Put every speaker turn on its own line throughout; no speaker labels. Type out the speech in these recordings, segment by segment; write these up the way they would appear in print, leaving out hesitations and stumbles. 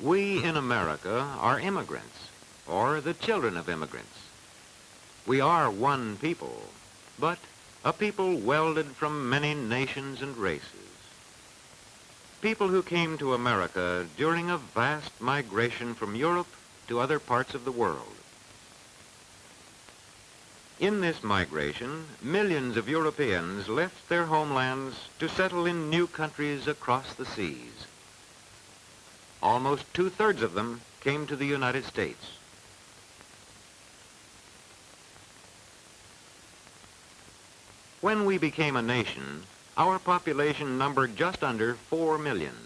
We in America are immigrants, or the children of immigrants. We are one people, but a people welded from many nations and races. People who came to America during a vast migration from Europe to other parts of the world. In this migration, millions of Europeans left their homelands to settle in new countries across the seas. Almost 2/3 of them came to the United States. When we became a nation, our population numbered just under 4 million.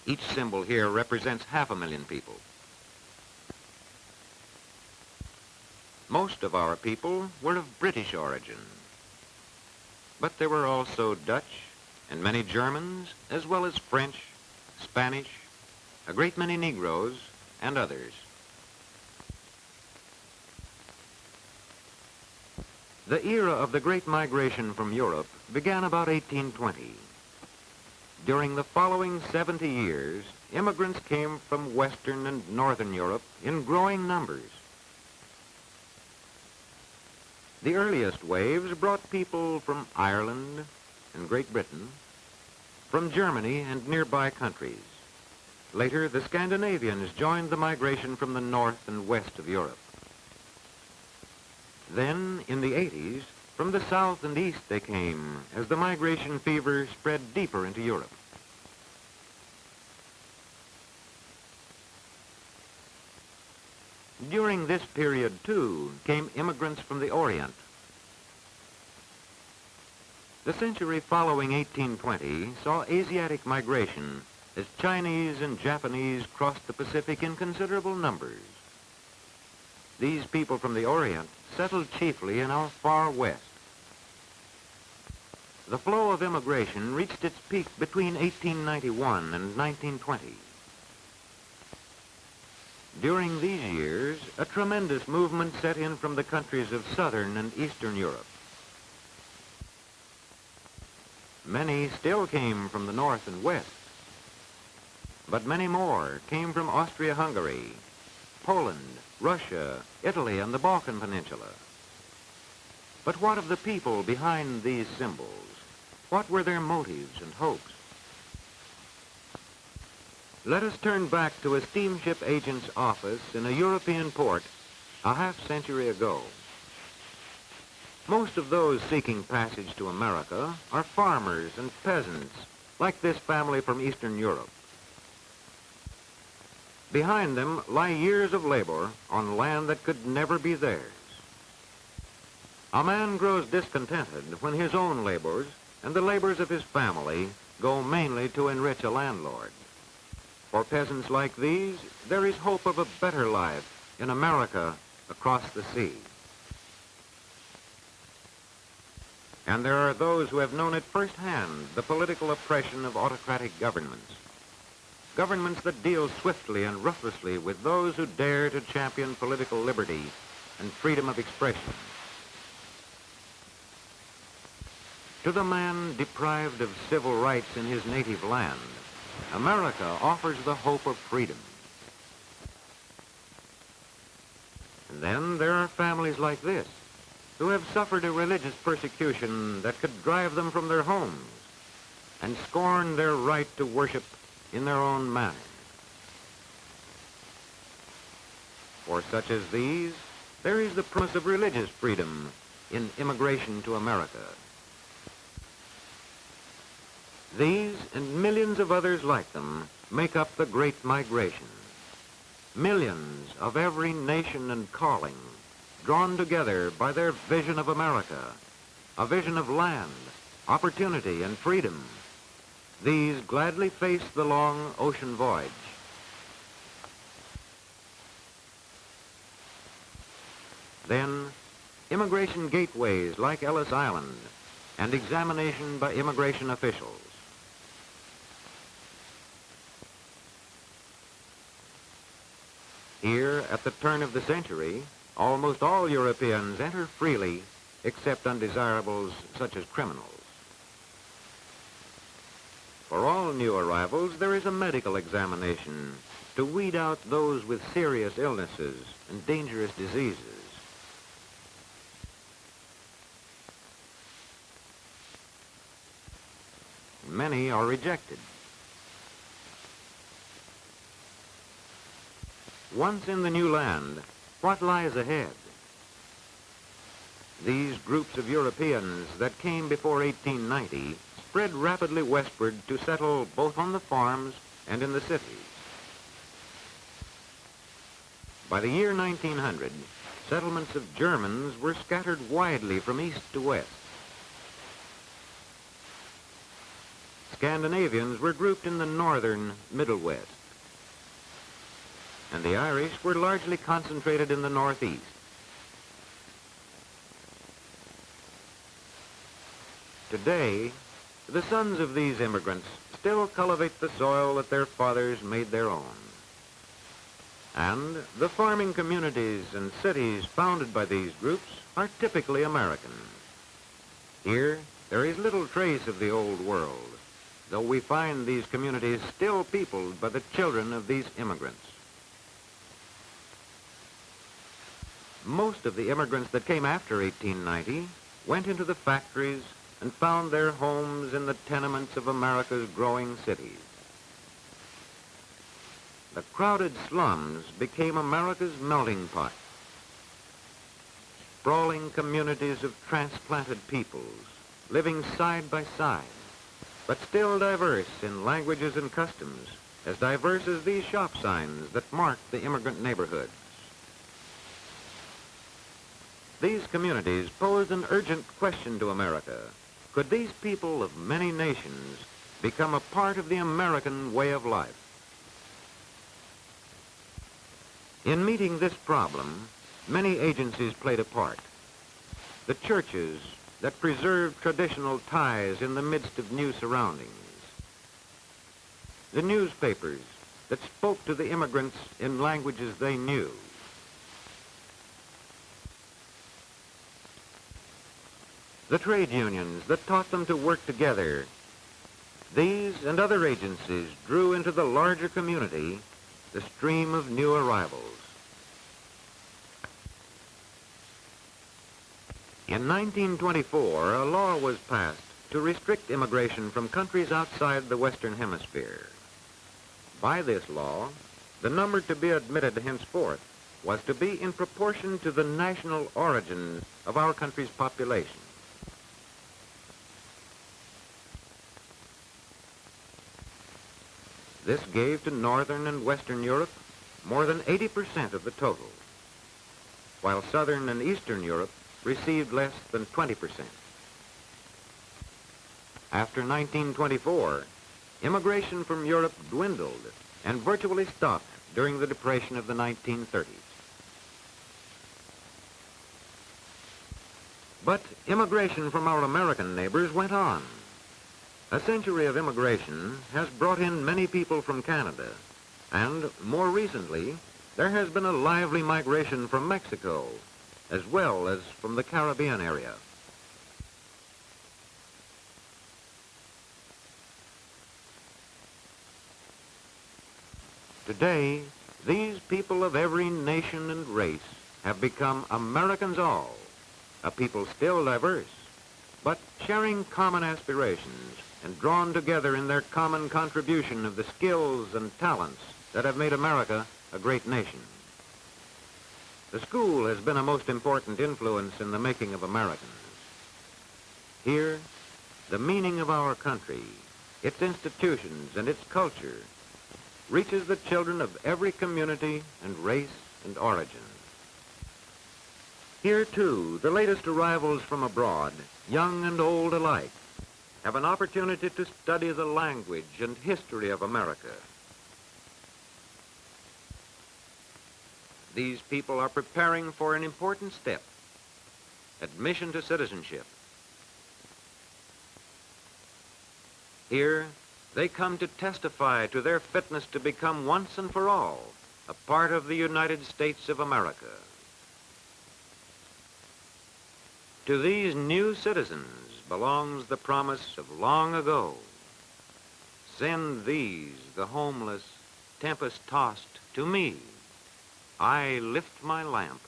Each symbol here represents 500,000 people. Most of our people were of British origin, but there were also Dutch and many Germans, as well as French, Spanish, a great many Negroes, and others. The era of the Great Migration from Europe began about 1820. During the following 70 years, immigrants came from Western and Northern Europe in growing numbers. The earliest waves brought people from Ireland and Great Britain, from Germany and nearby countries. Later, the Scandinavians joined the migration from the north and west of Europe. Then, in the 80s, from the south and east they came as the migration fever spread deeper into Europe. During this period, too, came immigrants from the Orient. The century following 1820 saw Asiatic migration as Chinese and Japanese crossed the Pacific in considerable numbers. These people from the Orient settled chiefly in our far west. The flow of immigration reached its peak between 1891 and 1920. During these years, a tremendous movement set in from the countries of Southern and Eastern Europe. Many still came from the north and west, but many more came from Austria-Hungary, Poland, Russia, Italy, and the Balkan Peninsula. But what of the people behind these symbols? What were their motives and hopes? Let us turn back to a steamship agent's office in a European port a half-century ago. Most of those seeking passage to America are farmers and peasants, like this family from Eastern Europe. Behind them lie years of labor on land that could never be theirs. A man grows discontented when his own labors and the labors of his family go mainly to enrich a landlord. For peasants like these, there is hope of a better life in America across the sea. And there are those who have known at firsthand the political oppression of autocratic governments. Governments that deal swiftly and ruthlessly with those who dare to champion political liberty and freedom of expression. To the man deprived of civil rights in his native land, America offers the hope of freedom. And then there are families like this, who have suffered a religious persecution that could drive them from their homes and scorn their right to worship in their own manner. For such as these, there is the promise of religious freedom in immigration to America. These and millions of others like them make up the Great Migration. Millions of every nation and calling, drawn together by their vision of America, a vision of land, opportunity, and freedom. These gladly face the long ocean voyage. Then, immigration gateways like Ellis Island and examination by immigration officials. Here, at the turn of the century, almost all Europeans enter freely, except undesirables such as criminals. For all new arrivals, there is a medical examination to weed out those with serious illnesses and dangerous diseases. Many are rejected. Once in the new land, what lies ahead? These groups of Europeans that came before 1890 spread rapidly westward to settle both on the farms and in the cities. By the year 1900, settlements of Germans were scattered widely from east to west. Scandinavians were grouped in the northern Middle West, and the Irish were largely concentrated in the northeast. Today, the sons of these immigrants still cultivate the soil that their fathers made their own. And the farming communities and cities founded by these groups are typically American. Here, there is little trace of the old world, though we find these communities still peopled by the children of these immigrants. Most of the immigrants that came after 1890 went into the factories and found their homes in the tenements of America's growing cities. The crowded slums became America's melting pot. Sprawling communities of transplanted peoples, living side by side, but still diverse in languages and customs, as diverse as these shop signs that mark the immigrant neighborhoods. These communities posed an urgent question to America. Could these people of many nations become a part of the American way of life? In meeting this problem, many agencies played a part. The churches that preserved traditional ties in the midst of new surroundings. The newspapers that spoke to the immigrants in languages they knew. The trade unions that taught them to work together. These and other agencies drew into the larger community the stream of new arrivals. In 1924, a law was passed to restrict immigration from countries outside the Western Hemisphere. By this law, the number to be admitted henceforth was to be in proportion to the national origin of our country's population. This gave to Northern and Western Europe more than 80% of the total, while Southern and Eastern Europe received less than 20%. After 1924, immigration from Europe dwindled and virtually stopped during the Depression of the 1930s. But immigration from our American neighbors went on. A century of immigration has brought in many people from Canada, and more recently, there has been a lively migration from Mexico, as well as from the Caribbean area. Today, these people of every nation and race have become Americans all, a people still diverse, but sharing common aspirations and drawn together in their common contribution of the skills and talents that have made America a great nation. The school has been a most important influence in the making of Americans. Here, the meaning of our country, its institutions, and its culture reaches the children of every community and race and origin. Here, too, the latest arrivals from abroad, young and old alike, have an opportunity to study the language and history of America. These people are preparing for an important step, admission to citizenship. Here, they come to testify to their fitness to become once and for all a part of the United States of America. To these new citizens belongs the promise of long ago. Send these, the homeless, tempest-tossed, to me. I lift my lamp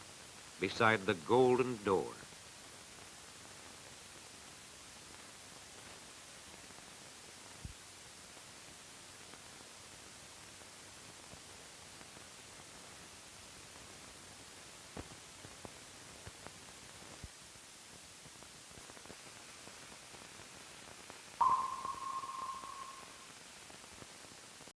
beside the golden door.